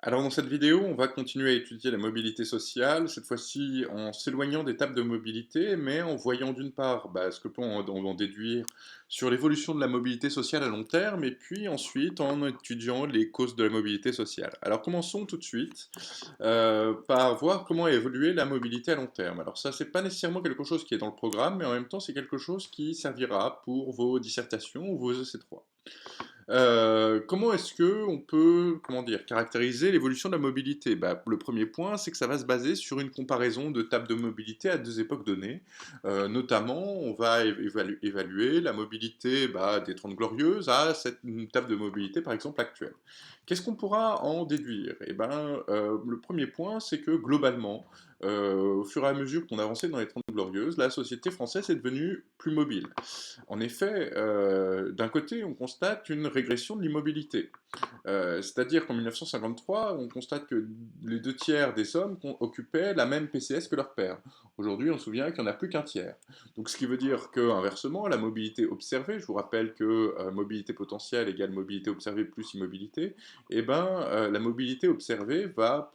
Alors dans cette vidéo, on va continuer à étudier la mobilité sociale, cette fois-ci en s'éloignant des tables de mobilité, mais en voyant d'une part ce que peut on en déduire sur l'évolution de la mobilité sociale à long terme, et puis ensuite en étudiant les causes de la mobilité sociale. Alors commençons tout de suite par voir comment a évolué la mobilité à long terme. Alors ça, c'est pas nécessairement quelque chose qui est dans le programme, mais en même temps, c'est quelque chose qui servira pour vos dissertations ou vos essais-trois. Comment est-ce que on peut, comment dire, caractériser l'évolution de la mobilité? Bah, le premier point, c'est que ça va se baser sur une comparaison de tables de mobilité à 2 époques données. Notamment, on va évaluer la mobilité, des Trente Glorieuses à une table de mobilité, par exemple, actuelle. Qu'est-ce qu'on pourra en déduire? Eh ben, le premier point, c'est que globalement, au fur et à mesure qu'on avançait dans les Trente Glorieuses, la société française est devenue plus mobile. En effet, d'un côté, on constate une régression de l'immobilité. C'est-à-dire qu'en 1953, on constate que les deux tiers des hommes occupaient la même PCS que leur père. Aujourd'hui, on se souvient qu'il n'y en a plus qu'un tiers. Donc, ce qui veut dire qu'inversement, la mobilité observée, je vous rappelle que mobilité potentielle égale mobilité observée plus immobilité, la mobilité observée va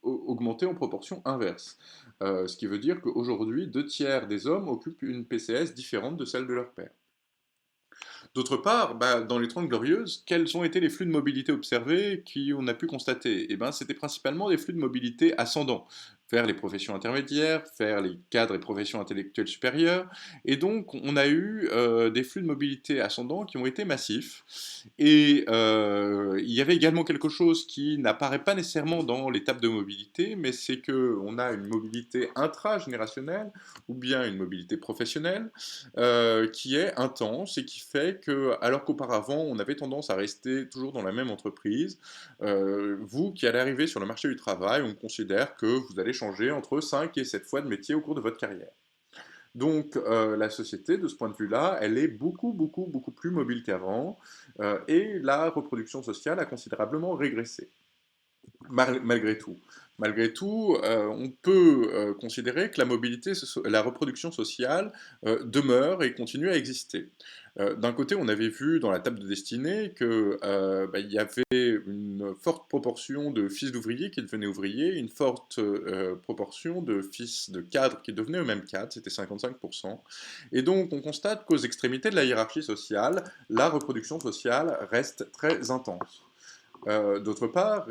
augmenter en proportion inverse. Ce qui veut dire qu'aujourd'hui, deux tiers des hommes occupent une PCS différente de celle de leur père. D'autre part, dans les Trente Glorieuses, quels ont été les flux de mobilité observés qu'on a pu constater? Eh ben, c'était principalement des flux de mobilité ascendants, vers les professions intermédiaires, vers les cadres et professions intellectuelles supérieures, et donc on a eu des flux de mobilité ascendants qui ont été massifs, et il y avait également quelque chose qui n'apparaît pas nécessairement dans les tables de mobilité, mais c'est qu'on a une mobilité intragénérationnelle, ou bien une mobilité professionnelle, qui est intense et qui fait que, alors qu'auparavant on avait tendance à rester toujours dans la même entreprise, vous qui allez arriver sur le marché du travail, on considère que vous allez changer entre 5 et 7 fois de métier au cours de votre carrière. Donc la société, de ce point de vue-là, elle est beaucoup, beaucoup, beaucoup plus mobile qu'avant, et la reproduction sociale a considérablement régressé malgré tout. Malgré tout, on peut considérer que la mobilité, la reproduction sociale demeure et continue à exister. D'un côté, on avait vu dans la table de destinée que il y avait une forte proportion de fils d'ouvriers qui devenaient ouvriers, une forte proportion de fils de cadres qui devenaient eux-mêmes cadres, c'était 55%. Et donc, on constate qu'aux extrémités de la hiérarchie sociale, la reproduction sociale reste très intense. D'autre part,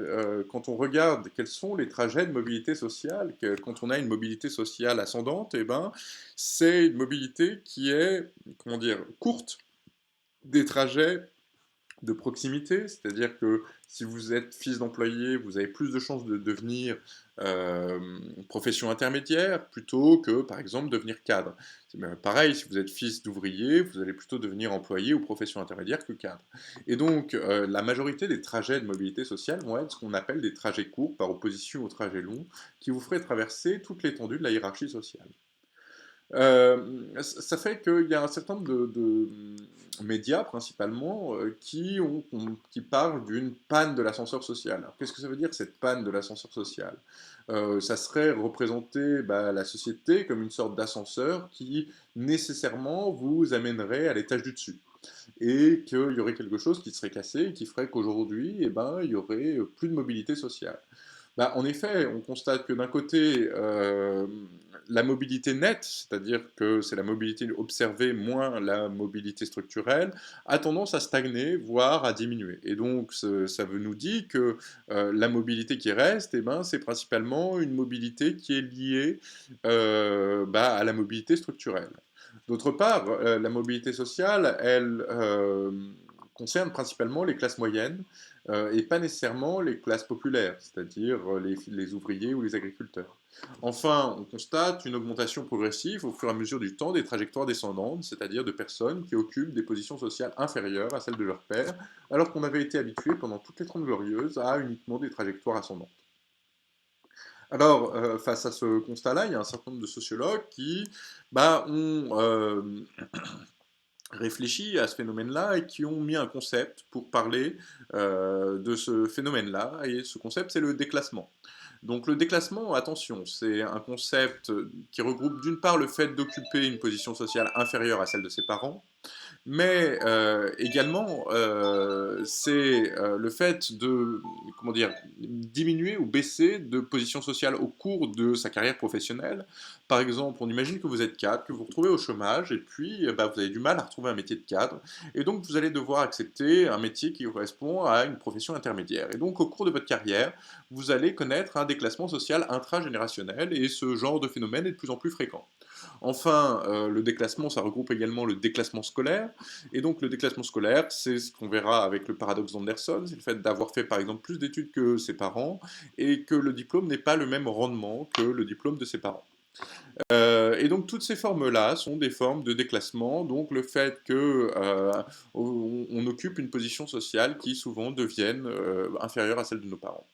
quand on regarde quels sont les trajets de mobilité sociale, quand on a une mobilité sociale ascendante, c'est une mobilité qui est, comment dire, courte, des trajets de proximité, c'est-à-dire que si vous êtes fils d'employé, vous avez plus de chances de devenir euh, profession intermédiaire plutôt que, par exemple, devenir cadre. C'est même pareil, si vous êtes fils d'ouvrier, vous allez plutôt devenir employé ou profession intermédiaire que cadre. Et donc, la majorité des trajets de mobilité sociale vont être ce qu'on appelle des trajets courts, par opposition aux trajets longs, qui vous feraient traverser toute l'étendue de la hiérarchie sociale. Ça fait qu'il y a un certain nombre de médias, principalement, qui parlent d'une panne de l'ascenseur social. Alors, qu'est-ce que ça veut dire, cette panne de l'ascenseur social? Ça serait représenter la société comme une sorte d'ascenseur qui, nécessairement, vous amènerait à l'étage du dessus. Et qu'il y aurait quelque chose qui serait cassé et qui ferait qu'aujourd'hui, il y aurait plus de mobilité sociale. En effet, on constate que d'un côté, la mobilité nette, c'est-à-dire que c'est la mobilité observée moins la mobilité structurelle, a tendance à stagner, voire à diminuer. Et donc, ça veut nous dire que la mobilité qui reste, c'est principalement une mobilité qui est liée à la mobilité structurelle. D'autre part, la mobilité sociale, elle concerne principalement les classes moyennes, et pas nécessairement les classes populaires, c'est-à-dire les ouvriers ou les agriculteurs. Enfin, on constate une augmentation progressive au fur et à mesure du temps des trajectoires descendantes, c'est-à-dire de personnes qui occupent des positions sociales inférieures à celles de leur père, alors qu'on avait été habitué pendant toutes les Trente Glorieuses à uniquement des trajectoires ascendantes. Alors, face à ce constat-là, il y a un certain nombre de sociologues qui ont réfléchi à ce phénomène-là et qui ont mis un concept pour parler de ce phénomène-là. Et ce concept, c'est le déclassement. Donc le déclassement, attention, c'est un concept qui regroupe d'une part le fait d'occuper une position sociale inférieure à celle de ses parents, Mais également, c'est le fait de, comment dire, diminuer ou baisser de position sociale au cours de sa carrière professionnelle. Par exemple, on imagine que vous êtes cadre, que vous vous retrouvez au chômage, et puis bah, vous avez du mal à retrouver un métier de cadre, et donc vous allez devoir accepter un métier qui correspond à une profession intermédiaire. Et donc au cours de votre carrière, vous allez connaître un déclassement social intragénérationnel, et ce genre de phénomène est de plus en plus fréquent. Enfin, le déclassement, ça regroupe également le déclassement scolaire. Et donc, le déclassement scolaire, c'est ce qu'on verra avec le paradoxe d'Anderson, c'est le fait d'avoir fait par exemple plus d'études que ses parents et que le diplôme n'est pas le même rendement que le diplôme de ses parents. Et donc toutes ces formes-là sont des formes de déclassement, donc le fait que on occupe une position sociale qui souvent devienne inférieure à celle de nos parents.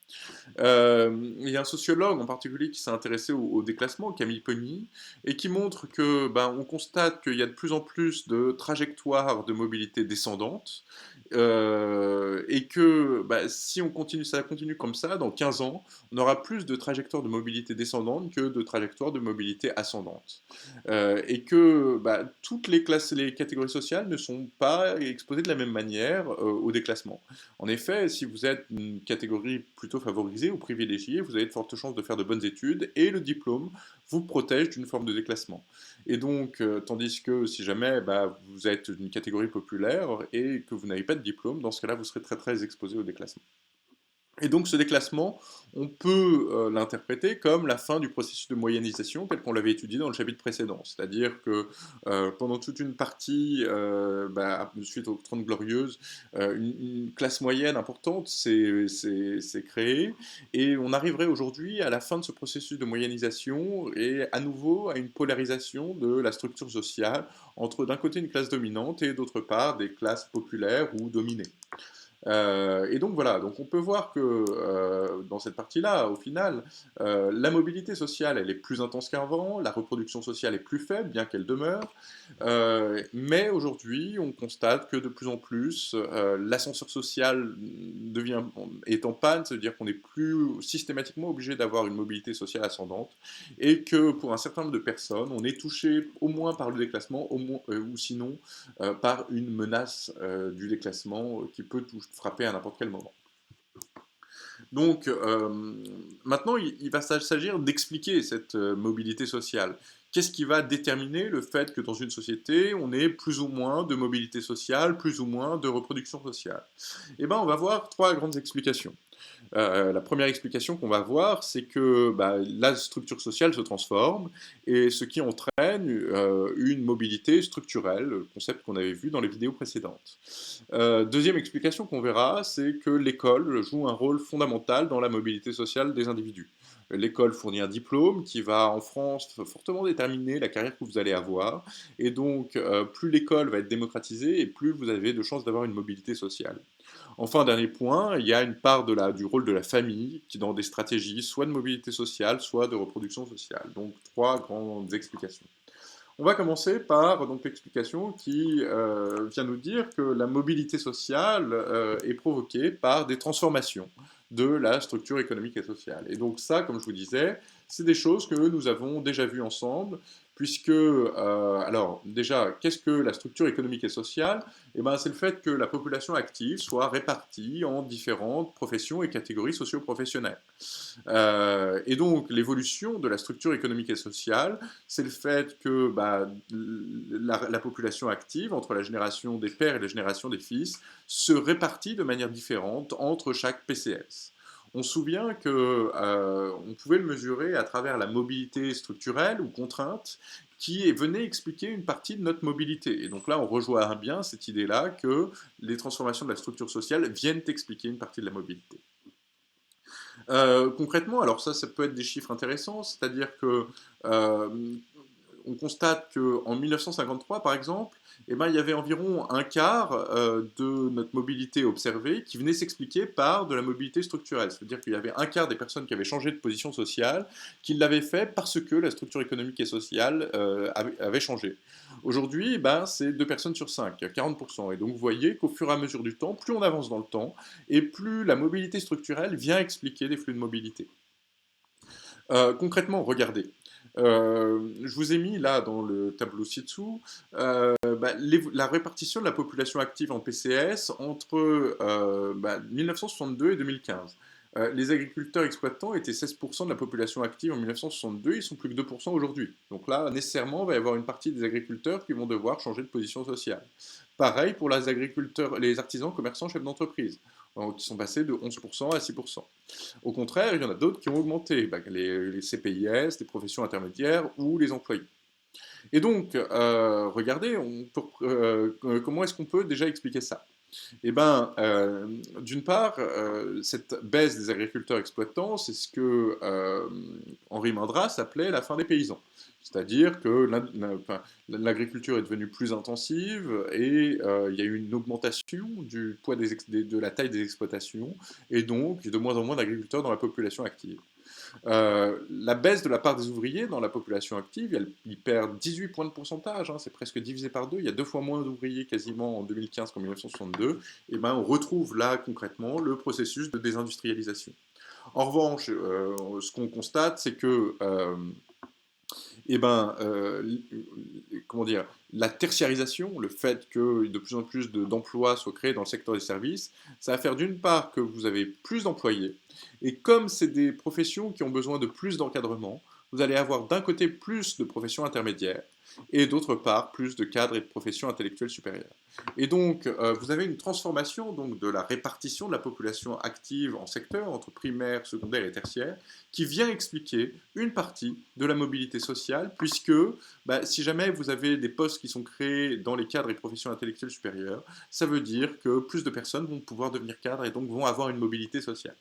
Il y a un sociologue en particulier qui s'est intéressé au déclassement, Camille Pogny, et qui montre que on constate qu'il y a de plus en plus de trajectoires de mobilité descendante, et que si on continue, ça continue comme ça, dans 15 ans, on aura plus de trajectoires de mobilité descendante que de trajectoires de mobilité ascendante. Et que toutes les classes et les catégories sociales ne sont pas exposées de la même manière au déclassement. En effet, si vous êtes une catégorie plutôt favorisée ou privilégiée, vous avez de fortes chances de faire de bonnes études et le diplôme vous protège d'une forme de déclassement. Et donc, tandis que si jamais vous êtes une catégorie populaire et que vous n'avez pas de diplôme, dans ce cas-là, vous serez très très exposé au déclassement. Et donc ce déclassement, on peut l'interpréter comme la fin du processus de moyennisation tel qu'on l'avait étudié dans le chapitre précédent. C'est-à-dire que pendant toute une partie, suite aux 30 Glorieuses, une classe moyenne importante s'est créée, et on arriverait aujourd'hui à la fin de ce processus de moyennisation et à nouveau à une polarisation de la structure sociale entre d'un côté une classe dominante et d'autre part des classes populaires ou dominées. Et donc voilà, donc on peut voir que dans cette partie-là, au final, la mobilité sociale, elle est plus intense qu'avant, la reproduction sociale est plus faible, bien qu'elle demeure, mais aujourd'hui, on constate que de plus en plus, l'ascenseur social est en panne, c'est-à-dire qu'on n'est plus systématiquement obligé d'avoir une mobilité sociale ascendante, et que pour un certain nombre de personnes, on est touché au moins par le déclassement, ou sinon par une menace du déclassement qui peut frapper à n'importe quel moment. Donc maintenant, il va s'agir d'expliquer cette mobilité sociale. Qu'est-ce qui va déterminer le fait que dans une société, on ait plus ou moins de mobilité sociale, plus ou moins de reproduction sociale? Eh bien, on va voir trois grandes explications. La première explication qu'on va voir, c'est que la structure sociale se transforme, et ce qui entraîne une mobilité structurelle, le concept qu'on avait vu dans les vidéos précédentes. Deuxième explication qu'on verra, c'est que l'école joue un rôle fondamental dans la mobilité sociale des individus. L'école fournit un diplôme qui va, en France, fortement déterminer la carrière que vous allez avoir, et donc plus l'école va être démocratisée, et plus vous avez de chances d'avoir une mobilité sociale. Enfin, dernier point, il y a une part du rôle de la famille qui, dans des stratégies soit de mobilité sociale, soit de reproduction sociale. Donc, trois grandes explications. On va commencer par donc l'explication qui vient nous dire que la mobilité sociale est provoquée par des transformations de la structure économique et sociale. Et donc ça, comme je vous disais, c'est des choses que nous avons déjà vues ensemble, puisque, alors déjà, qu'est-ce que la structure économique et sociale? Eh ben, c'est le fait que la population active soit répartie en différentes professions et catégories socio-professionnelles. Et donc, l'évolution de la structure économique et sociale, c'est le fait que la population active, entre la génération des pères et la génération des fils, se répartit de manière différente entre chaque PCS. On se souvient que on pouvait le mesurer à travers la mobilité structurelle ou contrainte qui venait expliquer une partie de notre mobilité. Et donc là, on rejoint bien cette idée-là que les transformations de la structure sociale viennent expliquer une partie de la mobilité. Concrètement, alors ça peut être des chiffres intéressants, c'est-à-dire que on constate qu'en 1953, par exemple, il y avait environ un quart de notre mobilité observée qui venait s'expliquer par de la mobilité structurelle. C'est-à-dire qu'il y avait un quart des personnes qui avaient changé de position sociale qui l'avaient fait parce que la structure économique et sociale avait changé. Aujourd'hui, c'est 2 personnes sur 5, 40%. Et donc vous voyez qu'au fur et à mesure du temps, plus on avance dans le temps, et plus la mobilité structurelle vient expliquer des flux de mobilité. Concrètement, regardez. Je vous ai mis là dans le tableau ci-dessous la répartition de la population active en PCS entre 1962 et 2015. Les agriculteurs exploitants étaient 16% de la population active en 1962, ils sont plus que 2% aujourd'hui. Donc là, nécessairement, il va y avoir une partie des agriculteurs qui vont devoir changer de position sociale. Pareil pour les agriculteurs, les artisans, commerçants, chefs d'entreprise, qui sont passés de 11% à 6%. Au contraire, il y en a d'autres qui ont augmenté, les CPIS, les professions intermédiaires ou les employés. Et donc, regardez, comment est-ce qu'on peut déjà expliquer ça? Eh bien, d'une part, cette baisse des agriculteurs exploitants, c'est ce que Henri Mandras appelait la fin des paysans. C'est-à-dire que l'agriculture est devenue plus intensive et il y a eu une augmentation du poids de la taille des exploitations et donc de moins en moins d'agriculteurs dans la population active. La baisse de la part des ouvriers dans la population active, ils perdent 18 points de pourcentage, hein, c'est presque divisé par deux, il y a 2 fois moins d'ouvriers quasiment en 2015 qu'en 1962, et ben on retrouve là concrètement le processus de désindustrialisation. En revanche, ce qu'on constate, c'est que eh ben, comment dire, la tertiarisation, le fait que de plus en plus d'emplois soient créés dans le secteur des services, ça va faire d'une part que vous avez plus d'employés, et comme c'est des professions qui ont besoin de plus d'encadrement, vous allez avoir d'un côté plus de professions intermédiaires, et d'autre part plus de cadres et de professions intellectuelles supérieures. Et donc, vous avez une transformation donc, de la répartition de la population active en secteurs, entre primaire, secondaire et tertiaire, qui vient expliquer une partie de la mobilité sociale, puisque si jamais vous avez des postes qui sont créés dans les cadres et professions intellectuelles supérieures, ça veut dire que plus de personnes vont pouvoir devenir cadres et donc vont avoir une mobilité sociale.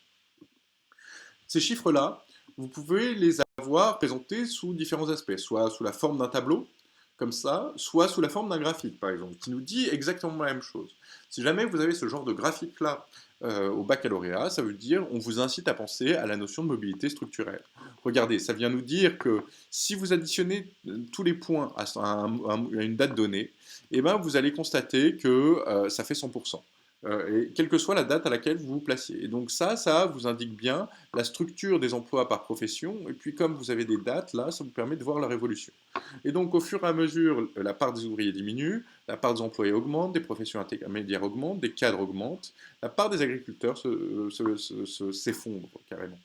Ces chiffres-là, vous pouvez les avoir présentés sous différents aspects, soit sous la forme d'un tableau, comme ça, soit sous la forme d'un graphique, par exemple, qui nous dit exactement la même chose. Si jamais vous avez ce genre de graphique-là au baccalauréat, ça veut dire on vous incite à penser à la notion de mobilité structurelle. Regardez, ça vient nous dire que si vous additionnez tous les points à une date donnée, eh ben, vous allez constater que ça fait 100%. Et quelle que soit la date à laquelle vous vous placiez. Et donc ça vous indique bien la structure des emplois par profession, et puis comme vous avez des dates, là, ça vous permet de voir leur évolution. Et donc au fur et à mesure, la part des ouvriers diminue, la part des employés augmente, des professions intermédiaires augmentent, des cadres augmentent, la part des agriculteurs s'effondre carrément.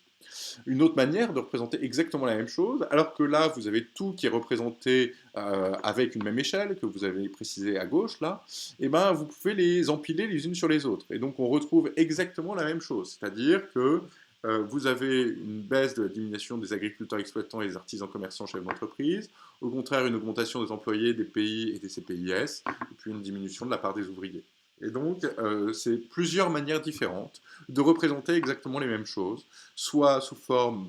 Une autre manière de représenter exactement la même chose, alors que là, vous avez tout qui est représenté avec une même échelle, que vous avez précisé à gauche, là, et ben, vous pouvez les empiler les unes sur les autres. Et donc, on retrouve exactement la même chose. C'est-à-dire que vous avez une baisse de la diminution des agriculteurs exploitants et des artisans commerçants chefs d'entreprise, au contraire, une augmentation des employés, des pays et des CPIS, et puis une diminution de la part des ouvriers. Et donc, c'est plusieurs manières différentes de représenter exactement les mêmes choses, soit sous forme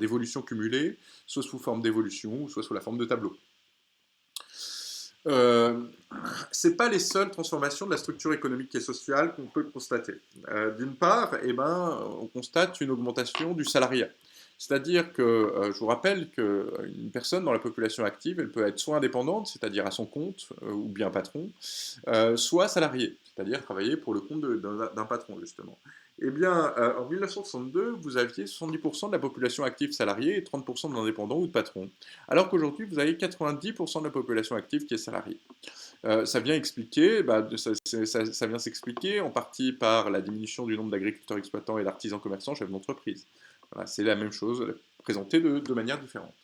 d'évolution cumulée, soit sous forme d'évolution, soit sous la forme de tableau. C'est pas les seules transformations de la structure économique et sociale qu'on peut constater. D'une part, on constate une augmentation du salariat. C'est-à-dire que, je vous rappelle qu'une personne dans la population active, elle peut être soit indépendante, c'est-à-dire à son compte, ou bien patron, soit salarié, c'est-à-dire travailler pour le compte d'un patron, justement. Eh bien, en 1962, vous aviez 70% de la population active salariée et 30% d'indépendants ou de patrons, alors qu'aujourd'hui, vous avez 90% de la population active qui est salariée. Ça vient expliquer, ça vient s'expliquer en partie par la diminution du nombre d'agriculteurs exploitants et d'artisans commerçants chefs d'entreprise. Voilà, c'est la même chose, présentée de manière différente.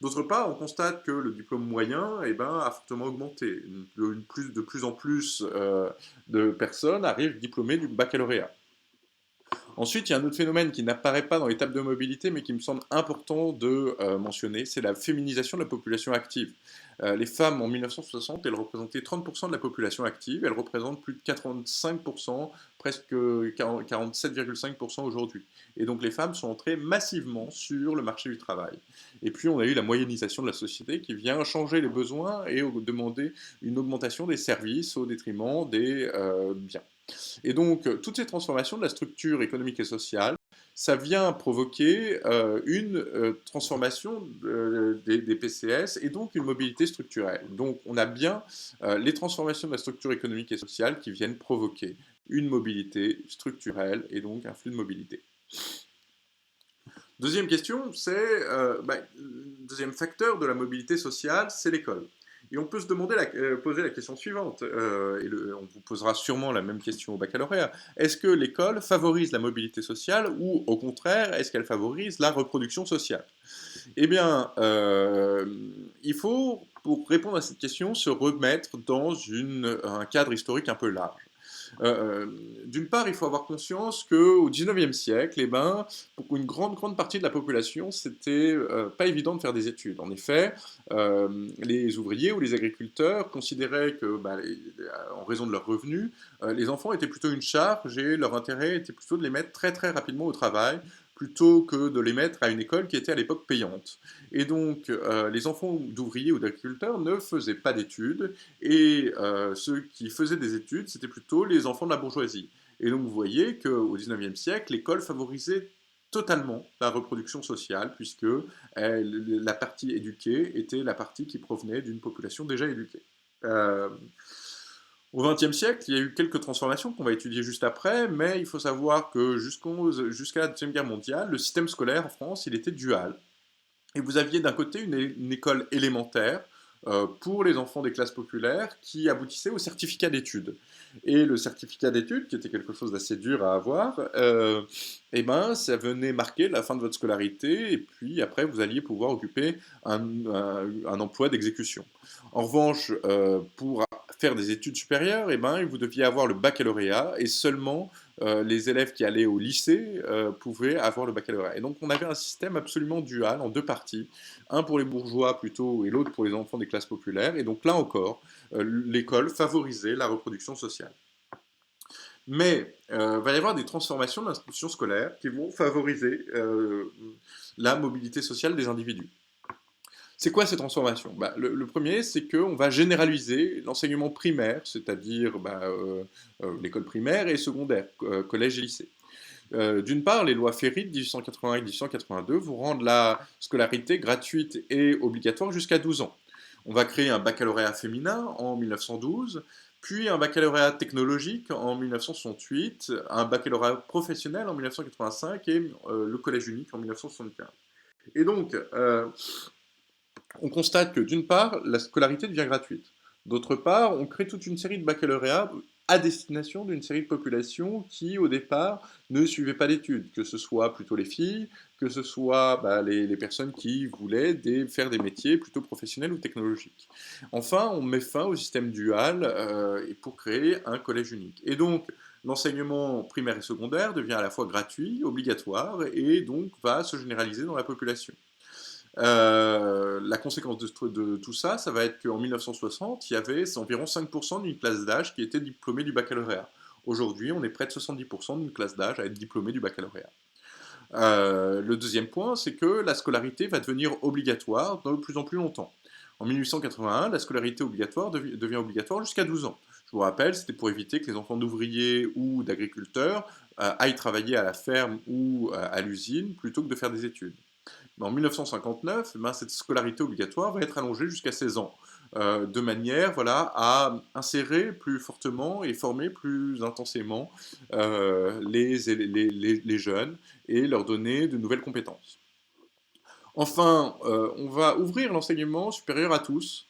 D'autre part, on constate que le diplôme moyen a fortement augmenté. De plus en plus de personnes arrivent diplômées du baccalauréat. Ensuite, il y a un autre phénomène qui n'apparaît pas dans les tables de mobilité, mais qui me semble important de mentionner, c'est la féminisation de la population active. Les femmes, en 1960, elles représentaient 30% de la population active, elles représentent plus de 85%, presque 47,5% aujourd'hui. Et donc les femmes sont entrées massivement sur le marché du travail. Et puis on a eu la moyennisation de la société qui vient changer les besoins et demander une augmentation des services au détriment des biens. Et donc, toutes ces transformations de la structure économique et sociale, ça vient provoquer une transformation des PCS et donc une mobilité structurelle. Donc, on a bien les transformations de la structure économique et sociale qui viennent provoquer une mobilité structurelle et donc un flux de mobilité. Deuxième question, deuxième facteur de la mobilité sociale, c'est l'école. Et on peut se poser la question suivante, on vous posera sûrement la même question au baccalauréat. Est-ce que l'école favorise la mobilité sociale ou au contraire, est-ce qu'elle favorise la reproduction sociale? Eh bien, il faut, pour répondre à cette question, se remettre dans un cadre historique un peu large. Euh, D'une part, il faut avoir conscience qu'au XIXe siècle, pour une grande partie de la population, c'était pas évident de faire des études. En effet, les ouvriers ou les agriculteurs considéraient que, en raison de leurs revenus, les enfants étaient plutôt une charge et leur intérêt était plutôt de les mettre très rapidement au travail plutôt que de les mettre à une école qui était à l'époque payante. Et donc, les enfants d'ouvriers ou d'agriculteurs ne faisaient pas d'études, et ceux qui faisaient des études, c'était plutôt les enfants de la bourgeoisie. Et donc, vous voyez qu'au XIXe siècle, l'école favorisait totalement la reproduction sociale, puisque la partie éduquée était la partie qui provenait d'une population déjà éduquée. Euh, Au XXe siècle, il y a eu quelques transformations qu'on va étudier juste après, mais il faut savoir que jusqu'à la Deuxième Guerre mondiale, le système scolaire en France, il était dual. Et vous aviez d'un côté une école élémentaire pour les enfants des classes populaires qui aboutissait au certificat d'études. Et le certificat d'études, qui était quelque chose d'assez dur à avoir, ça venait marquer la fin de votre scolarité, et puis après vous alliez pouvoir occuper un emploi d'exécution. En revanche, pour faire des études supérieures, vous deviez avoir le baccalauréat, et seulement les élèves qui allaient au lycée pouvaient avoir le baccalauréat. Et donc on avait un système absolument dual en deux parties, un pour les bourgeois plutôt et l'autre pour les enfants des classes populaires. Et donc là encore, l'école favorisait la reproduction sociale. Mais il va y avoir des transformations de l'institution scolaire qui vont favoriser la mobilité sociale des individus. C'est quoi ces transformations? Le premier, c'est qu'on va généraliser l'enseignement primaire, c'est-à-dire l'école primaire et secondaire, collège et lycée. D'une part, les lois Ferry de 1881 et 1882 vont rendre la scolarité gratuite et obligatoire jusqu'à 12 ans. On va créer un baccalauréat féminin en 1912, puis un baccalauréat technologique en 1968, un baccalauréat professionnel en 1985 et le collège unique en 1975. Et donc, on constate que d'une part, la scolarité devient gratuite. D'autre part, on crée toute une série de baccalauréats à destination d'une série de populations qui, au départ, ne suivaient pas d'études, que ce soit plutôt les filles, que ce soit les personnes qui voulaient faire des métiers plutôt professionnels ou technologiques. Enfin, on met fin au système dual pour créer un collège unique. Et donc, l'enseignement primaire et secondaire devient à la fois gratuit, obligatoire, et donc va se généraliser dans la population. La conséquence de tout ça, ça va être qu'en 1960, il y avait environ 5% d'une classe d'âge qui était diplômée du baccalauréat. Aujourd'hui, on est près de 70% d'une classe d'âge à être diplômée du baccalauréat. Le deuxième point, c'est que la scolarité va devenir obligatoire de plus en plus longtemps. En 1881, la scolarité obligatoire devient obligatoire jusqu'à 12 ans. Je vous rappelle, c'était pour éviter que les enfants d'ouvriers ou d'agriculteurs aillent travailler à la ferme ou à l'usine plutôt que de faire des études. Mais en 1959, cette scolarité obligatoire va être allongée jusqu'à 16 ans, de manière à insérer plus fortement et former plus intensément les jeunes et leur donner de nouvelles compétences. Enfin, on va ouvrir l'enseignement supérieur à tous,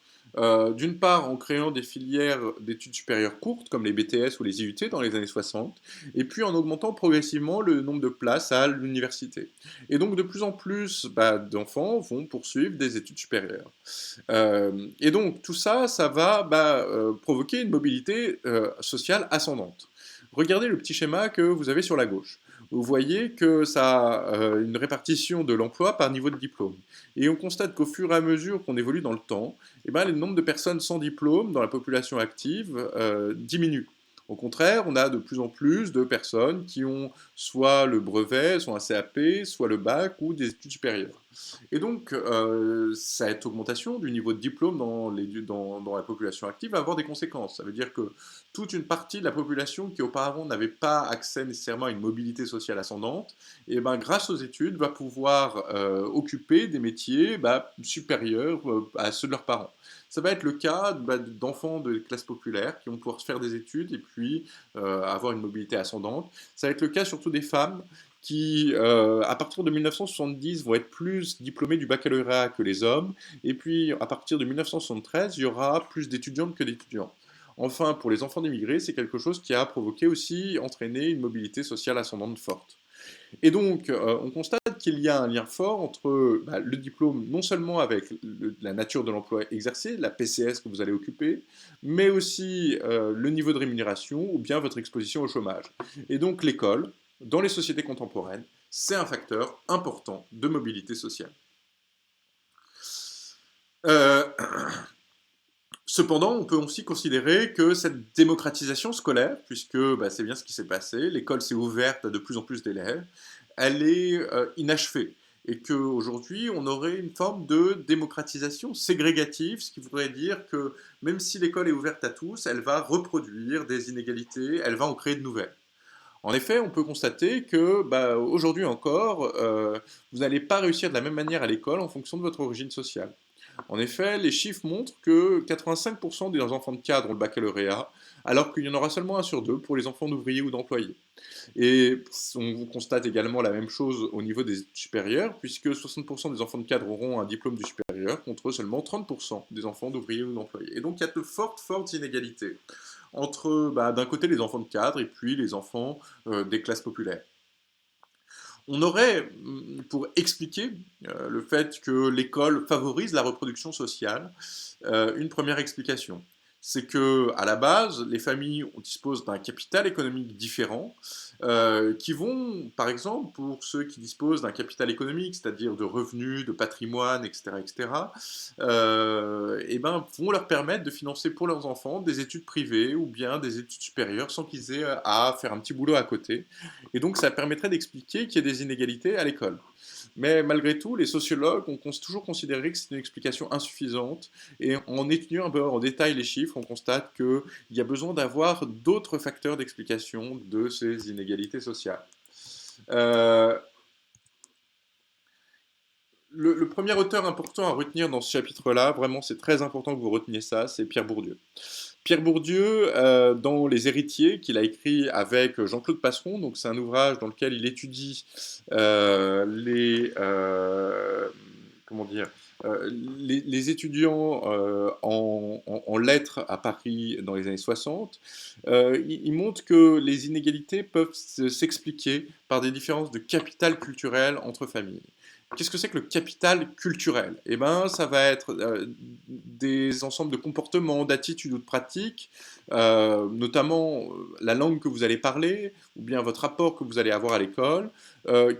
d'une part en créant des filières d'études supérieures courtes, comme les BTS ou les IUT dans les années 60, et puis en augmentant progressivement le nombre de places à l'université. Et donc de plus en plus d'enfants vont poursuivre des études supérieures. Et donc tout ça, ça va provoquer une mobilité sociale ascendante. Regardez le petit schéma que vous avez sur la gauche. Vous voyez que ça a une répartition de l'emploi par niveau de diplôme. Et on constate qu'au fur et à mesure qu'on évolue dans le temps, le nombre de personnes sans diplôme dans la population active diminue. Au contraire, on a de plus en plus de personnes qui ont soit le brevet, soit un CAP, soit le bac ou des études supérieures. Et donc, cette augmentation du niveau de diplôme dans la population active va avoir des conséquences. Ça veut dire que toute une partie de la population qui auparavant n'avait pas accès nécessairement à une mobilité sociale ascendante, grâce aux études, va pouvoir occuper des métiers supérieurs à ceux de leurs parents. Ça va être le cas d'enfants de classes populaires qui vont pouvoir faire des études et puis avoir une mobilité ascendante. Ça va être le cas surtout des femmes qui, à partir de 1970, vont être plus diplômées du baccalauréat que les hommes. Et puis, à partir de 1973, il y aura plus d'étudiantes que d'étudiants. Enfin, pour les enfants d'immigrés, c'est quelque chose qui a provoqué aussi, entraîné une mobilité sociale ascendante forte. Et donc, on constate qu'il y a un lien fort entre le diplôme, non seulement avec la nature de l'emploi exercé, la PCS que vous allez occuper, mais aussi le niveau de rémunération ou bien votre exposition au chômage. Et donc, l'école, dans les sociétés contemporaines, c'est un facteur important de mobilité sociale. Euh, Cependant, on peut aussi considérer que cette démocratisation scolaire, puisque c'est bien ce qui s'est passé, l'école s'est ouverte à de plus en plus d'élèves, elle est inachevée. Et qu'aujourd'hui, on aurait une forme de démocratisation ségrégative, ce qui voudrait dire que même si l'école est ouverte à tous, elle va reproduire des inégalités, elle va en créer de nouvelles. En effet, on peut constater que aujourd'hui encore, vous n'allez pas réussir de la même manière à l'école en fonction de votre origine sociale. En effet, les chiffres montrent que 85% des enfants de cadre ont le baccalauréat, alors qu'il y en aura seulement un sur deux pour les enfants d'ouvriers ou d'employés. Et on constate également la même chose au niveau des études supérieures, puisque 60% des enfants de cadre auront un diplôme du supérieur, contre seulement 30% des enfants d'ouvriers ou d'employés. Et donc il y a de fortes inégalités entre, d'un côté, les enfants de cadre et puis les enfants des classes populaires. On aurait, pour expliquer le fait que l'école favorise la reproduction sociale, une première explication. C'est que, à la base, les familles disposent d'un capital économique différent, qui vont, par exemple, pour ceux qui disposent d'un capital économique, c'est-à-dire de revenus, de patrimoine, etc., etc., vont leur permettre de financer pour leurs enfants des études privées ou bien des études supérieures sans qu'ils aient à faire un petit boulot à côté. Et donc, ça permettrait d'expliquer qu'il y a des inégalités à l'école. Mais malgré tout, les sociologues ont toujours considéré que c'est une explication insuffisante. Et en étudiant un peu en détail les chiffres, on constate qu'il y a besoin d'avoir d'autres facteurs d'explication de ces inégalités sociales. Euh, le premier auteur important à retenir dans ce chapitre-là, vraiment c'est très important que vous reteniez ça, c'est Pierre Bourdieu. Pierre Bourdieu, dans Les Héritiers, qu'il a écrit avec Jean-Claude Passeron, donc c'est un ouvrage dans lequel il étudie comment dire, les étudiants en lettres à Paris dans les années 60, il montre que les inégalités peuvent s'expliquer par des différences de capital culturel entre familles. Qu'est-ce que c'est que le capital culturel? Eh ben, ça va être des ensembles de comportements, d'attitudes ou de pratiques, notamment la langue que vous allez parler, ou bien votre rapport que vous allez avoir à l'école,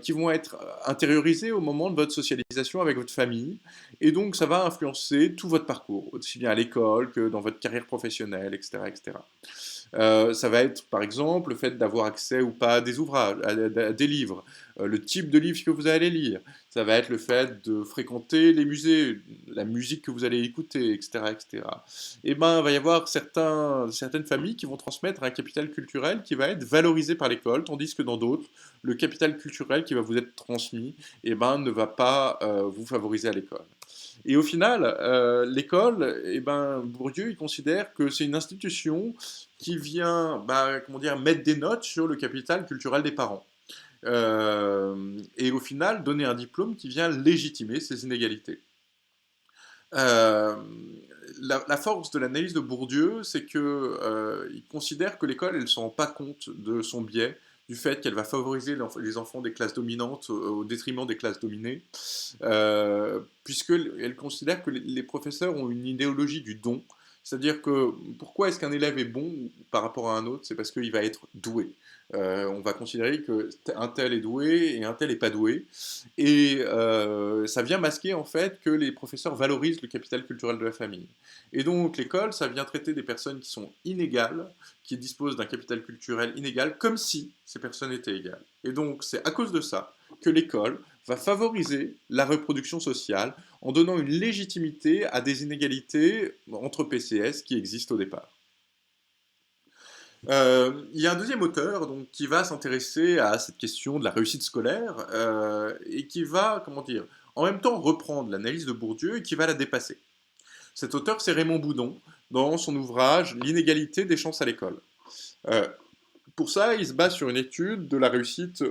qui vont être intériorisés au moment de votre socialisation avec votre famille. Et donc, ça va influencer tout votre parcours, aussi bien à l'école que dans votre carrière professionnelle, etc., etc. Ça va être par exemple le fait d'avoir accès ou pas à des ouvrages, à des livres, le type de livre que vous allez lire. Ça va être le fait de fréquenter les musées, la musique que vous allez écouter, etc. etc. Et ben, il va y avoir certaines familles qui vont transmettre un capital culturel qui va être valorisé par l'école, tandis que dans d'autres, le capital culturel qui va vous être transmis eh ben, ne va pas vous favoriser à l'école. Et au final, l'école, eh ben, Bourdieu, il considère que c'est une institution qui vient, comment dire, mettre des notes sur le capital culturel des parents. Et au final, donner un diplôme qui vient légitimer ces inégalités. Euh, la force de l'analyse de Bourdieu, c'est que il considère que l'école, elle ne se rend pas compte de son biais, du fait qu'elle va favoriser les enfants des classes dominantes au détriment des classes dominées, puisqu'elle considère que les professeurs ont une idéologie du don, c'est-à-dire que pourquoi est-ce qu'un élève est bon par rapport à un autre? C'est parce qu'il va être doué. On va considérer qu'un tel est doué et un tel n'est pas doué. Et ça vient masquer en fait que les professeurs valorisent le capital culturel de la famille. Et donc l'école, ça vient traiter des personnes qui sont inégales, qui disposent d'un capital culturel inégal, comme si ces personnes étaient égales. Et donc c'est à cause de ça que l'école va favoriser la reproduction sociale en donnant une légitimité à des inégalités entre PCS qui existent au départ. Il y a un deuxième auteur donc, qui va s'intéresser à cette question de la réussite scolaire et qui va, comment dire, en même temps reprendre l'analyse de Bourdieu et qui va la dépasser. Cet auteur, c'est Raymond Boudon, dans son ouvrage L'inégalité des chances à l'école. Euh, pour ça, il se base sur une étude de la réussite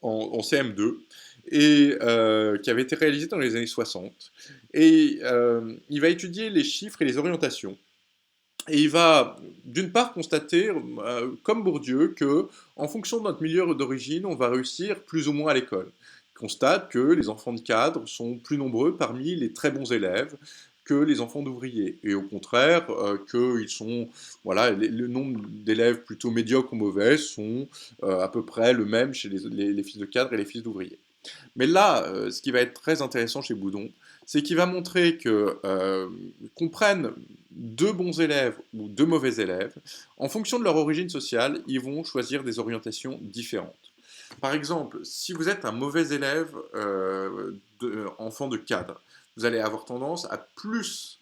en CM2 et qui avait été réalisée dans les années 60. Et il va étudier les chiffres et les orientations. Et il va, d'une part, constater, comme Bourdieu, que, en fonction de notre milieu d'origine, on va réussir plus ou moins à l'école. Il constate que les enfants de cadres sont plus nombreux parmi les très bons élèves que les enfants d'ouvriers. Et au contraire, qu'ils sont, voilà, le nombre d'élèves plutôt médiocres ou mauvais sont à peu près le même chez les fils de cadres et les fils d'ouvriers. Mais là, ce qui va être très intéressant chez Boudon, c'est qu'il va montrer que qu'on prenne deux bons élèves ou deux mauvais élèves, en fonction de leur origine sociale, ils vont choisir des orientations différentes. Par exemple, si vous êtes un mauvais élève, enfant de cadre, vous allez avoir tendance à plus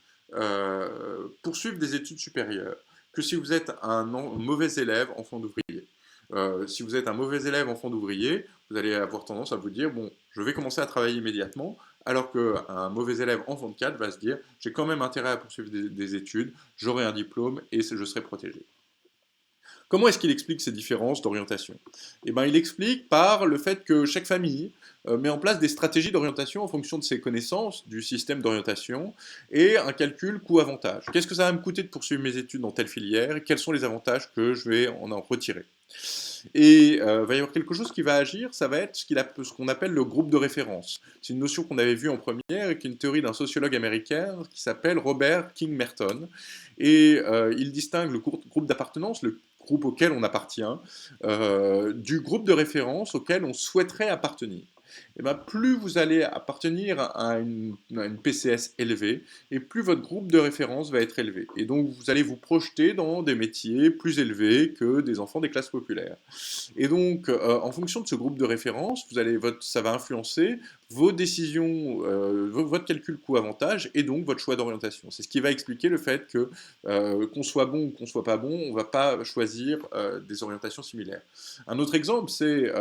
poursuivre des études supérieures que si vous êtes un mauvais élève, enfant d'ouvrier. Si vous êtes un mauvais élève, enfant d'ouvrier, vous allez avoir tendance à vous dire, bon, je vais commencer à travailler immédiatement, alors qu'un mauvais élève, enfant de cadre, va se dire, j'ai quand même intérêt à poursuivre des études, j'aurai un diplôme et je serai protégé. Comment est-ce qu'il explique ces différences d'orientation? Eh ben, il explique par le fait que chaque famille met en place des stratégies d'orientation en fonction de ses connaissances du système d'orientation et un calcul coût-avantage. Qu'est-ce que ça va me coûter de poursuivre mes études dans telle filière et quels sont les avantages que je vais en retirer? Et il va y avoir quelque chose qui va agir, ça va être ce qu'on appelle le groupe de référence. C'est une notion qu'on avait vue en première et qui est une théorie d'un sociologue américain qui s'appelle Robert King Merton. Et il distingue le groupe d'appartenance, le groupe auquel on appartient, du groupe de référence auquel on souhaiterait appartenir. Et ben, plus vous allez appartenir à une PCS élevée, et plus votre groupe de référence va être élevé. Et donc vous allez vous projeter dans des métiers plus élevés que des enfants des classes populaires. Et donc, en fonction de ce groupe de référence, ça va influencer vos décisions, votre calcul coût-avantage et donc votre choix d'orientation. C'est ce qui va expliquer le fait que, qu'on soit bon ou qu'on soit pas bon, on ne va pas choisir des orientations similaires. Un autre exemple, c'est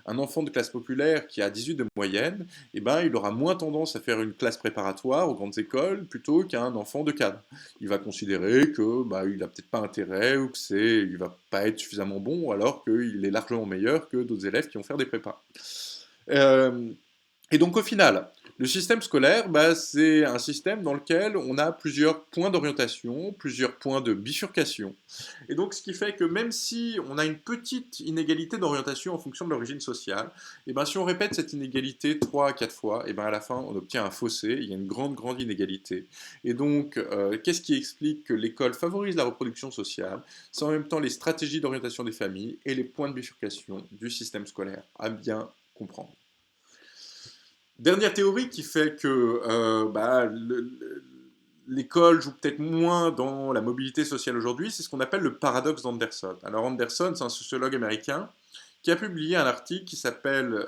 un enfant de classe populaire qui a 18 de moyenne, eh ben, il aura moins tendance à faire une classe préparatoire aux grandes écoles plutôt qu'un enfant de cadre. Il va considérer que bah, il n'a peut-être pas intérêt ou que il va pas être suffisamment bon alors qu'il est largement meilleur que d'autres élèves qui vont faire des prépas. Euh, et donc au final, le système scolaire, bah, c'est un système dans lequel on a plusieurs points d'orientation, plusieurs points de bifurcation. Et donc ce qui fait que même si on a une petite inégalité d'orientation en fonction de l'origine sociale, et ben, si on répète cette inégalité 3 à 4 fois, et ben, à la fin on obtient un fossé, il y a une grande, grande inégalité. Et donc qu'est-ce qui explique que l'école favorise la reproduction sociale? C'est en même temps les stratégies d'orientation des familles et les points de bifurcation du système scolaire à bien comprendre. Dernière théorie qui fait que bah, l'école joue peut-être moins dans la mobilité sociale aujourd'hui, c'est ce qu'on appelle le paradoxe d'Anderson. Alors Anderson, c'est un sociologue américain qui a publié un article qui s'appelle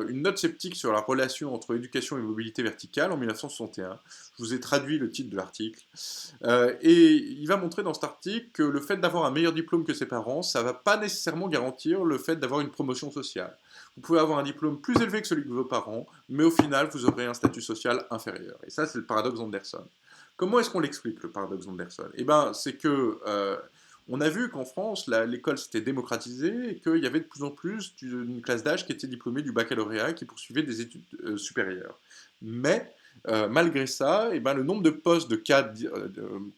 Une note sceptique sur la relation entre éducation et mobilité verticale en 1961. Je vous ai traduit le titre de l'article. Et il va montrer dans cet article que le fait d'avoir un meilleur diplôme que ses parents, ça ne va pas nécessairement garantir le fait d'avoir une promotion sociale. Vous pouvez avoir un diplôme plus élevé que celui de vos parents, mais au final, vous aurez un statut social inférieur. Et ça, c'est le paradoxe d'Anderson. Comment est-ce qu'on l'explique, le paradoxe d'Anderson? Eh bien, c'est que on a vu qu'en France, l'école s'était démocratisée et qu'il y avait de plus en plus d'une classe d'âge qui était diplômée du baccalauréat et qui poursuivait des études supérieures. Mais malgré ça, eh ben, le nombre de postes de cadres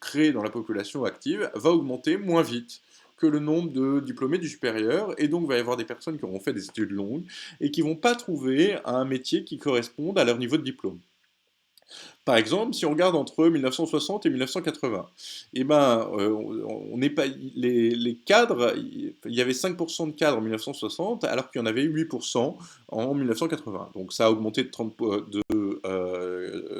créés dans la population active va augmenter moins vite que le nombre de diplômés du supérieur, et donc il va y avoir des personnes qui auront fait des études longues et qui ne vont pas trouver un métier qui corresponde à leur niveau de diplôme. Par exemple, si on regarde entre 1960 et 1980, eh ben, on n'est pas, les cadres, il y avait 5% de cadres en 1960, alors qu'il y en avait 8% en 1980. Donc ça a augmenté de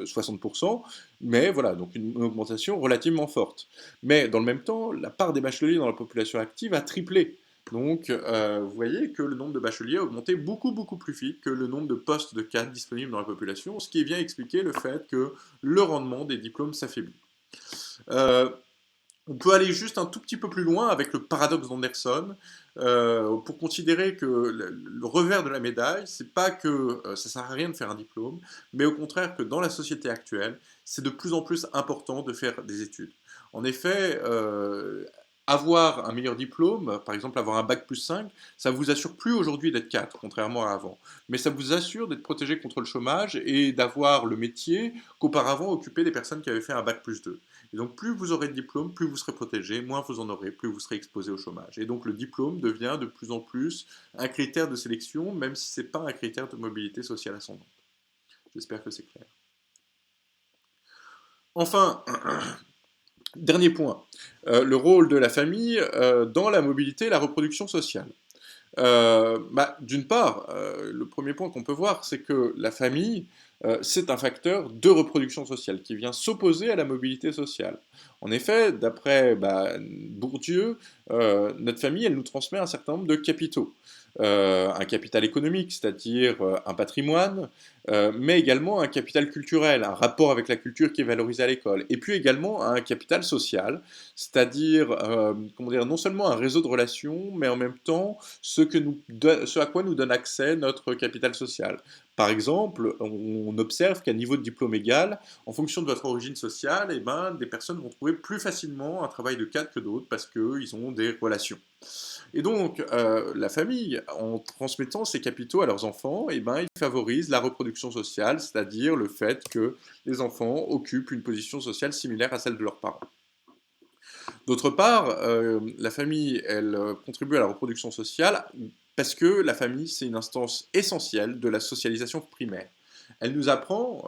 60%, mais voilà, donc une augmentation relativement forte. Mais dans le même temps, la part des bacheliers dans la population active a triplé. Donc, vous voyez que le nombre de bacheliers a augmenté beaucoup, beaucoup plus vite que le nombre de postes de cadres disponibles dans la population, ce qui vient expliquer le fait que le rendement des diplômes s'affaiblit. Euh, On peut aller juste un tout petit peu plus loin avec le paradoxe d'Anderson pour considérer que le revers de la médaille, c'est pas que ça sert à rien de faire un diplôme, mais au contraire que dans la société actuelle, c'est de plus en plus important de faire des études. En effet, avoir un meilleur diplôme, par exemple avoir un bac plus 5, ça vous assure plus aujourd'hui d'être 4, contrairement à avant. Mais ça vous assure d'être protégé contre le chômage et d'avoir le métier qu'auparavant occupaient des personnes qui avaient fait un bac plus 2. Et donc plus vous aurez de diplôme, plus vous serez protégé, moins vous en aurez, plus vous serez exposé au chômage. Et donc le diplôme devient de plus en plus un critère de sélection, même si ce n'est pas un critère de mobilité sociale ascendante. J'espère que c'est clair. Enfin, dernier point, le rôle de la famille dans la mobilité et la reproduction sociale. D'une part, le premier point qu'on peut voir, c'est que la famille, c'est un facteur de reproduction sociale qui vient s'opposer à la mobilité sociale. En effet, d'après Bourdieu, notre famille, elle nous transmet un certain nombre de capitaux. Un capital économique, c'est-à-dire un patrimoine, mais également un capital culturel, un rapport avec la culture qui est valorisé à l'école, et puis également un capital social, c'est-à-dire comment dire, non seulement un réseau de relations, mais en même temps ce à quoi nous donne accès notre capital social. Par exemple, on observe qu'à niveau de diplôme égal, en fonction de votre origine sociale, eh ben, des personnes vont trouver plus facilement un travail de cadre que d'autres parce qu'ils ont des relations. Et donc, la famille, en transmettant ses capitaux à leurs enfants, eh ben, ils favorisent la reproduction sociale, c'est-à-dire le fait que les enfants occupent une position sociale similaire à celle de leurs parents. D'autre part, la famille, elle contribue à la reproduction sociale parce que la famille, c'est une instance essentielle de la socialisation primaire. Elle nous apprend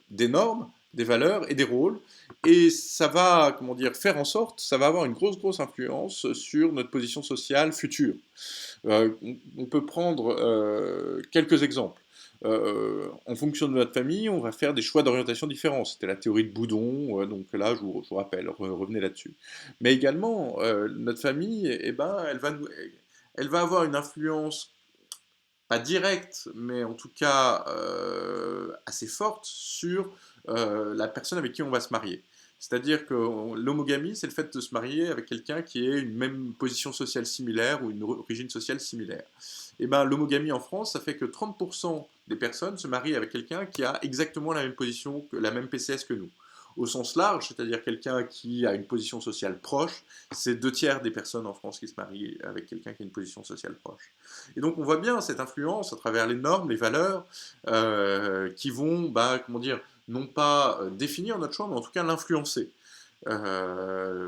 des normes, des valeurs et des rôles, et ça va, comment dire, faire en sorte, ça va avoir une grosse influence sur notre position sociale future. On peut prendre quelques exemples. En fonction de notre famille, on va faire des choix d'orientation différents. C'était la théorie de Boudon, donc là, je vous rappelle, revenez là-dessus. Mais également, notre famille, eh ben, elle va avoir une influence pas directe, mais en tout cas assez forte sur la personne avec qui on va se marier. C'est-à-dire que l'homogamie, c'est le fait de se marier avec quelqu'un qui ait une même position sociale similaire ou une origine sociale similaire. Et ben, l'homogamie en France, ça fait que 30% des personnes se marient avec quelqu'un qui a exactement la même position, la même PCS que nous. Au sens large, c'est-à-dire quelqu'un qui a une position sociale proche, c'est 2 tiers des personnes en France qui se marient avec quelqu'un qui a une position sociale proche. Et donc on voit bien cette influence à travers les normes, les valeurs, qui vont, comment dire, non pas définir notre choix, mais en tout cas l'influencer. Euh,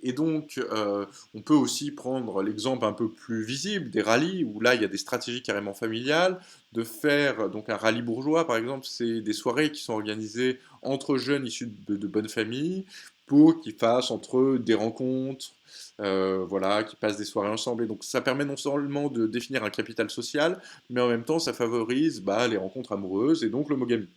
et donc, on peut aussi prendre l'exemple un peu plus visible des rallyes, où là, il y a des stratégies carrément familiales, de faire donc un rallye bourgeois, par exemple, c'est des soirées qui sont organisées entre jeunes issus de bonnes familles, pour qu'ils fassent entre eux des rencontres, voilà, qui passent des soirées ensemble. Et donc, ça permet non seulement de définir un capital social, mais en même temps, ça favorise les rencontres amoureuses et donc l'homogamie.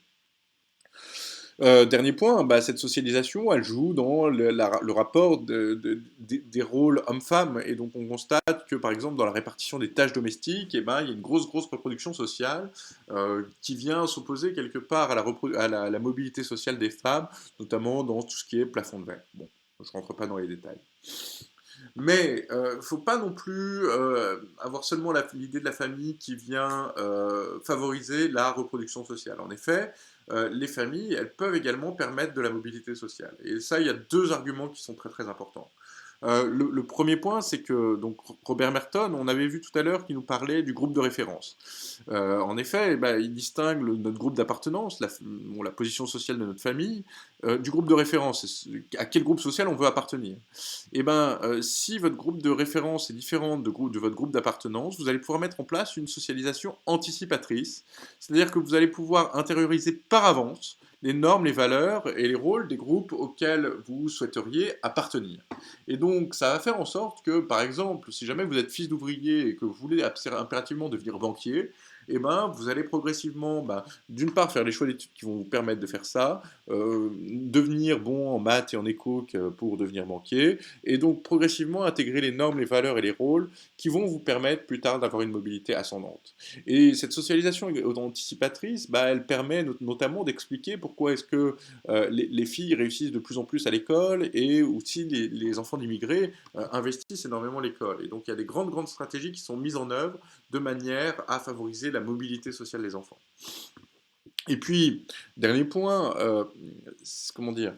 Dernier point, cette socialisation, elle joue dans le rapport des rôles hommes-femmes. Et donc on constate que, par exemple, dans la répartition des tâches domestiques, il y a une grosse reproduction sociale qui vient s'opposer quelque part à la mobilité sociale des femmes, notamment dans tout ce qui est plafond de verre. Bon, je ne rentre pas dans les détails. Mais il ne faut pas non plus avoir seulement l'idée de la famille qui vient favoriser la reproduction sociale. En effet, les familles, elles peuvent également permettre de la mobilité sociale. Et ça, il y a 2 arguments qui sont très importants. Le premier point, c'est que donc Robert Merton, on avait vu tout à l'heure qu'il nous parlait du groupe de référence. En effet, il distingue notre groupe d'appartenance, la position sociale de notre famille, du groupe de référence. À quel groupe social on veut appartenir. Si votre groupe de référence est différent de votre groupe d'appartenance, vous allez pouvoir mettre en place une socialisation anticipatrice, c'est-à-dire que vous allez pouvoir intérioriser par avance les normes, les valeurs et les rôles des groupes auxquels vous souhaiteriez appartenir. Et donc, ça va faire en sorte que, par exemple, si jamais vous êtes fils d'ouvrier et que vous voulez impérativement devenir banquier, vous allez progressivement, d'une part, faire les choix d'études qui vont vous permettre de faire ça, devenir bon en maths et en éco pour devenir banquier, et donc progressivement intégrer les normes, les valeurs et les rôles qui vont vous permettre plus tard d'avoir une mobilité ascendante. Et cette socialisation anticipatrice, elle permet notamment d'expliquer pourquoi pourquoi est-ce que les filles réussissent de plus en plus à l'école et aussi les enfants d'immigrés investissent énormément à l'école. Et donc il y a des grandes stratégies qui sont mises en œuvre de manière à favoriser la mobilité sociale des enfants. Et puis, dernier point, comment dire,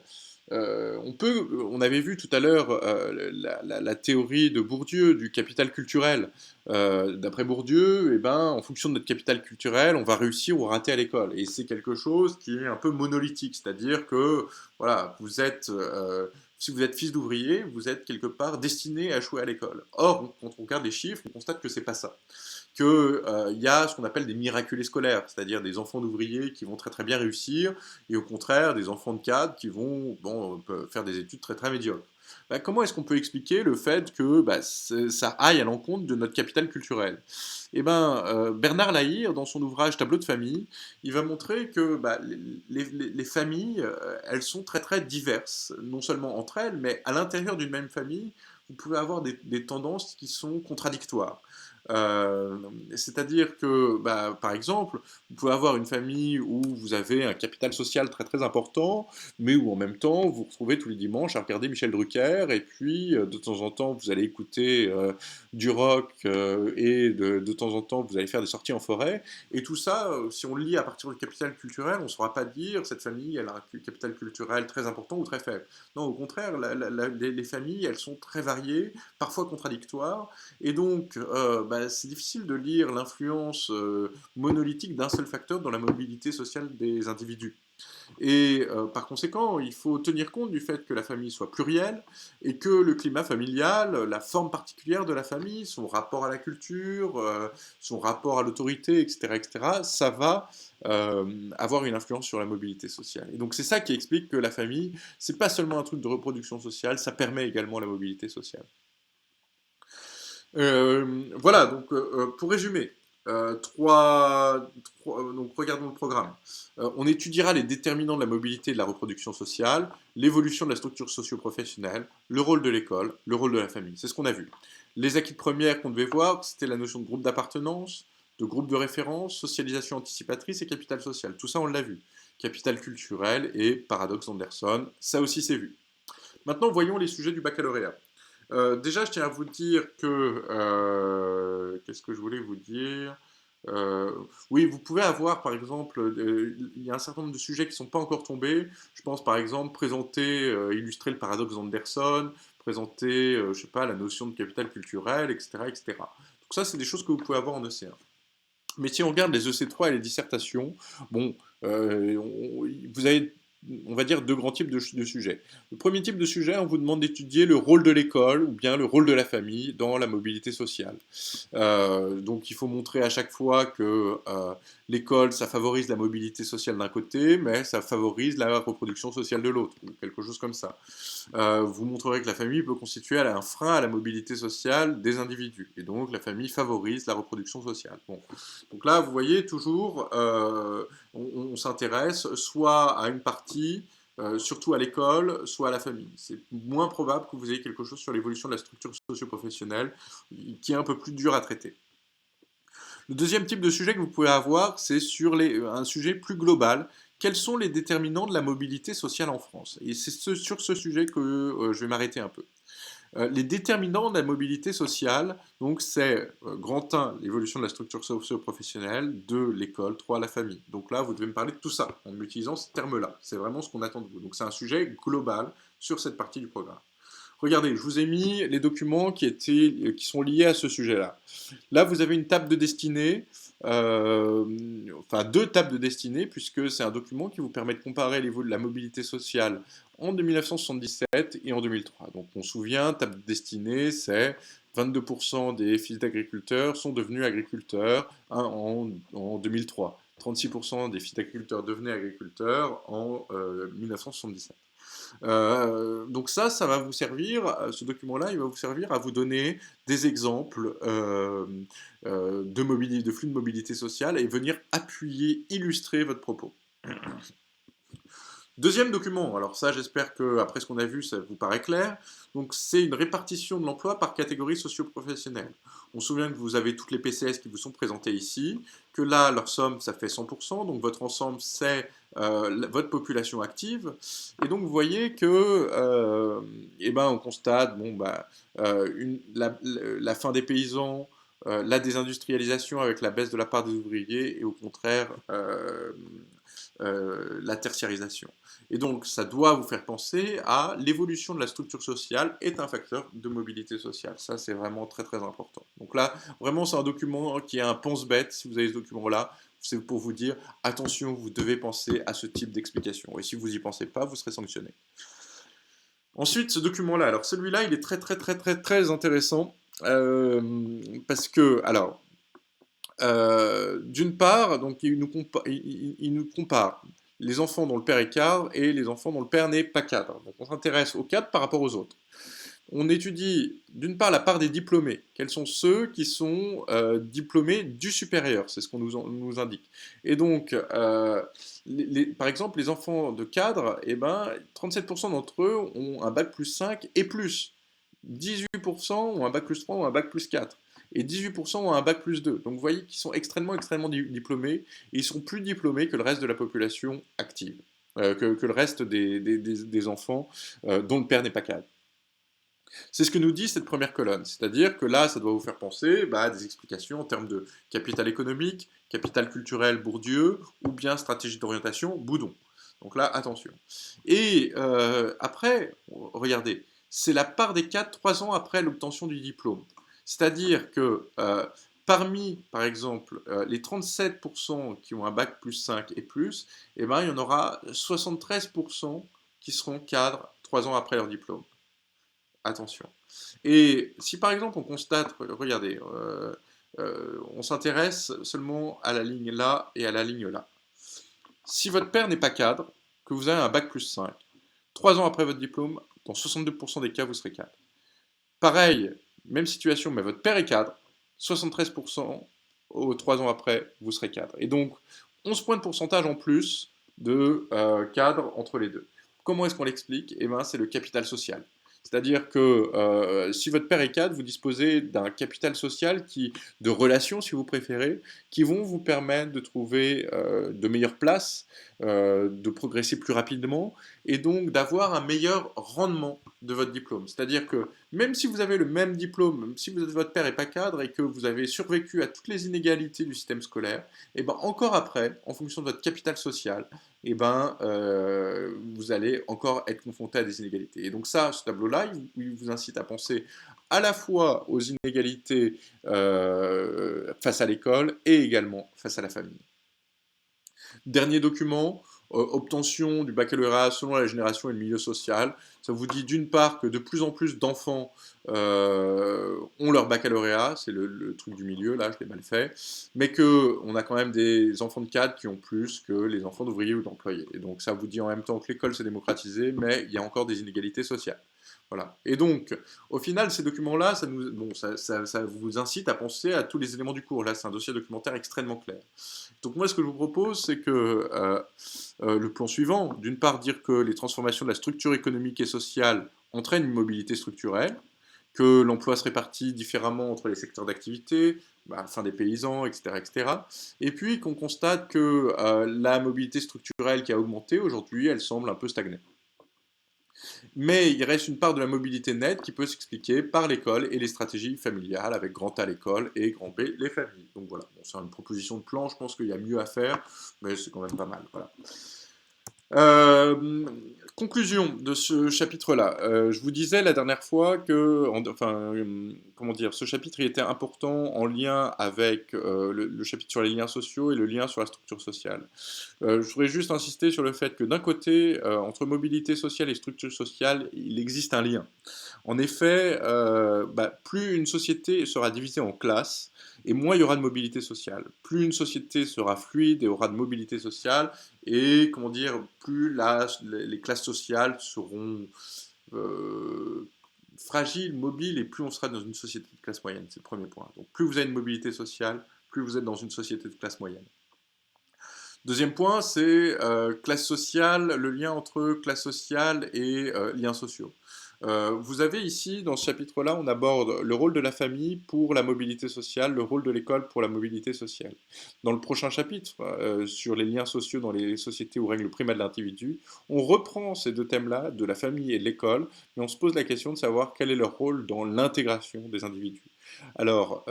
on avait vu tout à l'heure la théorie de Bourdieu du capital culturel. D'après Bourdieu, eh ben, en fonction de notre capital culturel, on va réussir ou rater à l'école. Et c'est quelque chose qui est un peu monolithique, c'est-à-dire que voilà, si vous êtes fils d'ouvrier, vous êtes quelque part destiné à échouer à l'école. Or, quand on regarde les chiffres, on constate que c'est pas ça, qu'il y a ce qu'on appelle des miraculés scolaires, c'est-à-dire des enfants d'ouvriers qui vont très bien réussir, et au contraire des enfants de cadres qui vont faire des études très médiocres. Bah, comment est-ce qu'on peut expliquer le fait que ça aille à l'encontre de notre capital culturel? Eh ben, Bernard Lahire, dans son ouvrage Tableau de famille, il va montrer que les familles, elles sont très diverses, non seulement entre elles, mais à l'intérieur d'une même famille, vous pouvez avoir des tendances qui sont contradictoires. Euh, C'est-à-dire que, par exemple, vous pouvez avoir une famille où vous avez un capital social très important, mais où en même temps vous vous retrouvez tous les dimanches à regarder Michel Drucker, et puis de temps en temps vous allez écouter du rock, et de temps en temps vous allez faire des sorties en forêt, et tout ça, si on le lit à partir du capital culturel, on ne saura pas dire cette famille elle a un capital culturel très important ou très faible. Non, au contraire, les familles elles sont très variées, parfois contradictoires, et donc, c'est difficile de lire l'influence monolithique d'un seul facteur dans la mobilité sociale des individus. Et par conséquent, il faut tenir compte du fait que la famille soit plurielle et que le climat familial, la forme particulière de la famille, son rapport à la culture, son rapport à l'autorité, etc., ça va avoir une influence sur la mobilité sociale. Et donc c'est ça qui explique que la famille, c'est pas seulement un truc de reproduction sociale, ça permet également la mobilité sociale. Voilà, donc pour résumer, donc regardons le programme. On étudiera les déterminants de la mobilité et de la reproduction sociale, l'évolution de la structure socio-professionnelle, le rôle de l'école, le rôle de la famille. C'est ce qu'on a vu. Les acquis de première qu'on devait voir, c'était la notion de groupe d'appartenance, de groupe de référence, socialisation anticipatrice et capital social. Tout ça, on l'a vu. Capital culturel et paradoxe d'Anderson, ça aussi c'est vu. Maintenant, voyons les sujets du baccalauréat. Déjà, je tiens à vous dire que... Qu'est-ce que je voulais vous dire? Euh, oui, vous pouvez avoir, par exemple, il y a un certain nombre de sujets qui ne sont pas encore tombés. Je pense, par exemple, présenter, illustrer le paradoxe d'Anderson, présenter, je sais pas, la notion de capital culturel, etc., etc. Donc ça, c'est des choses que vous pouvez avoir en EC1. Mais si on regarde les EC3 et les dissertations, bon, vous avez, on va dire, deux grands types de sujets. Le premier type de sujet, on vous demande d'étudier le rôle de l'école ou bien le rôle de la famille dans la mobilité sociale. Donc il faut montrer à chaque fois que l'école, ça favorise la mobilité sociale d'un côté, mais ça favorise la reproduction sociale de l'autre, ou quelque chose comme ça. Vous montrerez que la famille peut constituer un frein à la mobilité sociale des individus, et donc la famille favorise la reproduction sociale. Bon. Donc là, vous voyez toujours, on s'intéresse soit à une partie, surtout à l'école, soit à la famille. C'est moins probable que vous ayez quelque chose sur l'évolution de la structure socio-professionnelle, qui est un peu plus dur à traiter. Le deuxième type de sujet que vous pouvez avoir, c'est sur un sujet plus global. Quels sont les déterminants de la mobilité sociale en France? Et c'est sur ce sujet que je vais m'arrêter un peu. Les déterminants de la mobilité sociale, donc c'est grand 1, l'évolution de la structure socio-professionnelle, 2, l'école, 3, la famille. Donc là, vous devez me parler de tout ça en utilisant ce terme-là. C'est vraiment ce qu'on attend de vous. Donc c'est un sujet global sur cette partie du programme. Regardez, je vous ai mis les documents qui sont liés à ce sujet-là. Là, vous avez une table de destinée, enfin deux tables de destinée, puisque c'est un document qui vous permet de comparer la mobilité sociale en 1977 et en 2003. Donc on se souvient, table de destinée, c'est 22% des fils d'agriculteurs sont devenus agriculteurs en 2003. 36% des fils d'agriculteurs devenaient agriculteurs en 1977. Donc ça va vous servir, ce document-là, il va vous servir à vous donner des exemples de flux de mobilité sociale et venir appuyer, illustrer votre propos. Deuxième document, alors ça j'espère que après ce qu'on a vu ça vous paraît clair, donc c'est une répartition de l'emploi par catégorie socio-professionnelle. On se souvient que vous avez toutes les PCS qui vous sont présentées ici, que là leur somme ça fait 100%, donc votre ensemble c'est votre population active, et donc vous voyez que eh ben, on constate bon, bah, la fin des paysans, la désindustrialisation avec la baisse de la part des ouvriers et au contraire la tertiarisation. Et donc, ça doit vous faire penser à l'évolution de la structure sociale est un facteur de mobilité sociale. Ça, c'est vraiment très très important. Donc là, vraiment, c'est un document qui est un pense-bête. Si vous avez ce document-là, c'est pour vous dire attention, vous devez penser à ce type d'explication. Et si vous n'y pensez pas, vous serez sanctionné. Ensuite, ce document-là, alors celui-là, il est très très très très très intéressant parce que, alors, d'une part, donc il nous compare les enfants dont le père est cadre et les enfants dont le père n'est pas cadre. Donc on s'intéresse aux cadres par rapport aux autres. On étudie d'une part la part des diplômés. Quels sont ceux qui sont diplômés du supérieur? C'est ce qu'on nous indique. Et donc, par exemple, les enfants de cadre, eh ben, 37% d'entre eux ont un bac plus 5 et plus. 18% ont un bac plus 3 ou un bac plus 4. Et 18% ont un bac plus 2. Donc vous voyez qu'ils sont extrêmement, extrêmement diplômés. Et ils sont plus diplômés que le reste de la population active. Que le reste des enfants dont le père n'est pas cadre. C'est ce que nous dit cette première colonne. C'est-à-dire que là, ça doit vous faire penser à des explications en termes de capital économique, capital culturel Bourdieu, ou bien stratégie d'orientation Boudon. Donc là, attention. Et après, regardez, c'est la part des cadres 3 ans après l'obtention du diplôme. C'est-à-dire que parmi, par exemple, les 37% qui ont un bac plus 5 et plus, eh ben, il y en aura 73% qui seront cadres 3 ans après leur diplôme. Attention. Et si par exemple on constate, regardez, on s'intéresse seulement à la ligne là et à la ligne là. Si votre père n'est pas cadre, que vous avez un bac plus 5, 3 ans après votre diplôme, dans 62% des cas, vous serez cadre. Pareil, même situation, mais votre père est cadre, 73%, 3 ans après, vous serez cadre. Et donc, 11 points de pourcentage en plus de cadre entre les deux. Comment est-ce qu'on l'explique? Eh bien, c'est le capital social. C'est-à-dire que si votre père est cadre, vous disposez d'un capital social de relations, si vous préférez, qui vont vous permettre de trouver de meilleures places, de progresser plus rapidement, et donc d'avoir un meilleur rendement de votre diplôme. C'est-à-dire que même si vous avez le même diplôme, même si votre père n'est pas cadre et que vous avez survécu à toutes les inégalités du système scolaire, et ben encore après, en fonction de votre capital social, et ben vous allez encore être confronté à des inégalités. Et donc ça, ce tableau-là, il vous incite à penser à la fois aux inégalités face à l'école et également face à la famille. Dernier document, obtention du baccalauréat selon la génération et le milieu social. Ça vous dit d'une part que de plus en plus d'enfants ont leur baccalauréat, c'est le truc du milieu, là je l'ai mal fait, mais qu'on a quand même des enfants de cadre qui ont plus que les enfants d'ouvriers ou d'employés. Et donc ça vous dit en même temps que l'école s'est démocratisée, mais il y a encore des inégalités sociales. Voilà. Et donc, au final, ces documents-là, ça vous incite à penser à tous les éléments du cours. Là, c'est un dossier documentaire extrêmement clair. Donc moi, ce que je vous propose, c'est que le plan suivant, d'une part, dire que les transformations de la structure économique et sociale entraînent une mobilité structurelle, que l'emploi se répartit différemment entre les secteurs d'activité, fin des paysans, etc., etc. Et puis qu'on constate que la mobilité structurelle qui a augmenté aujourd'hui, elle semble un peu stagner. Mais il reste une part de la mobilité nette qui peut s'expliquer par l'école et les stratégies familiales, avec grand A l'école et grand B les familles. Donc voilà, bon, c'est une proposition de plan, je pense qu'il y a mieux à faire, mais c'est quand même pas mal. Voilà. Euh, Conclusion de ce chapitre-là. Je vous disais la dernière fois que, comment dire, ce chapitre il était important en lien avec le chapitre sur les liens sociaux et le lien sur la structure sociale. Je voudrais juste insister sur le fait que d'un côté, entre mobilité sociale et structure sociale, il existe un lien. En effet, plus une société sera divisée en classes, et moins il y aura de mobilité sociale. Plus une société sera fluide et aura de mobilité sociale, et comment dire, plus les classes sociales seront fragiles, mobiles, et plus on sera dans une société de classe moyenne. C'est le premier point. Donc plus vous avez une mobilité sociale, plus vous êtes dans une société de classe moyenne. Deuxième point, c'est classe sociale, le lien entre classe sociale et liens sociaux. Vous avez ici, dans ce chapitre-là, on aborde le rôle de la famille pour la mobilité sociale, le rôle de l'école pour la mobilité sociale. Dans le prochain chapitre, sur les liens sociaux dans les sociétés où règne le primat de l'individu, on reprend ces deux thèmes-là, de la famille et de l'école, mais on se pose la question de savoir quel est leur rôle dans l'intégration des individus. Alors,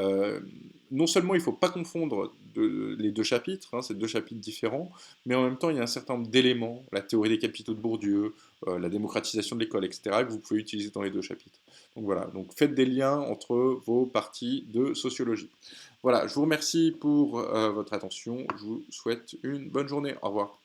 non seulement il ne faut pas confondre les deux chapitres, hein, c'est deux chapitres différents, mais en même temps il y a un certain nombre d'éléments, la théorie des capitaux de Bourdieu, la démocratisation de l'école, etc., que vous pouvez utiliser dans les deux chapitres. Donc voilà, donc faites des liens entre vos parties de sociologie. Voilà, je vous remercie pour votre attention, je vous souhaite une bonne journée, au revoir.